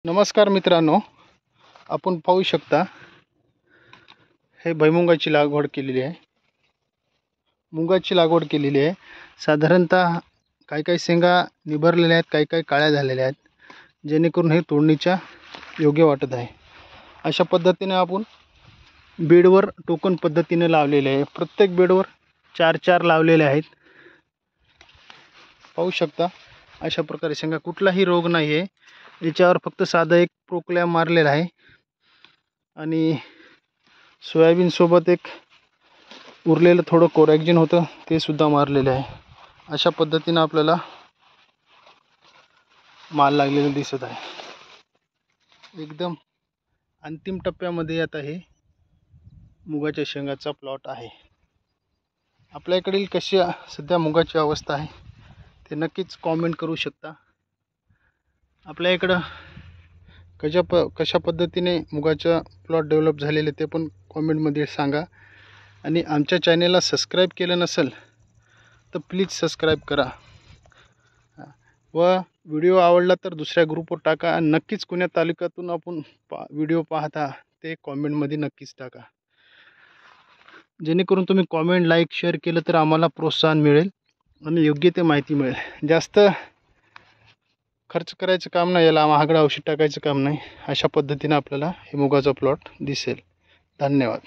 नमस्कार मित्रांनो, आपण पाहू शकता हे भुईमुगाची लागवड केलेली आहे. मुगाची लागवड केलेली आहे. साधारणतः काही शेंगा निभरलेल्या आहेत, काही काळ्या झालेल्या आहेत, जेणेकरून हे तोडणीच्या योग्य वाटत आहे. अशा पद्धतीने आपण बेडवर टोकन पद्धतीने लावलेले आहे. प्रत्येक बेडवर 4-4 लावलेले आहेत. पाहू शकता अशा प्रकारे शेंगा, कुठलाही रोग नाही आहे. याच्यावर फक्त साधा एक प्रोक्लॅ मारलेला आहे आणि सोयाबीन सोबत एक उरलेलं थोडं कोरॅक्जिन होतं ते सुद्धा मारलेले आहे. अशा पद्धतीने आपल्याला माल लागलेला दिसत आहे. एकदम अंतिम टप्प्यामध्ये आता हे मुगाच्या शेंगाचा प्लॉट आहे. आपल्याकडील कशी सध्या मुगाची अवस्था आहे ते नक्कीच कॉमेंट करू शकता. आपल्या इकडं कशा पद्धतीने मुगाचा प्लॉट डेव्हलप झालेले ते पण कॉमेंटमध्ये सांगा. आणि आमच्या चॅनेलला सबस्क्राईब केलं नसेल तर प्लीज सबस्क्राईब करा व व्हिडिओ आवडला तर दुसऱ्या ग्रुपवर टाका. आणि नक्कीच कोण्या तालुक्यातून आपण व्हिडिओ पाहता ते कॉमेंटमध्ये नक्कीच टाका, जेणेकरून तुम्ही कॉमेंट, लाईक, शेअर केलं तर आम्हाला प्रोत्साहन मिळेल आणि योग्य ते माहिती मिळेल. जास्त खर्च करायचं काम नाही, याला महागडं औषध टाकायचं काम नाही. अशा पद्धतीने आपल्याला हे मुगाचा प्लॉट दिसेल. धन्यवाद.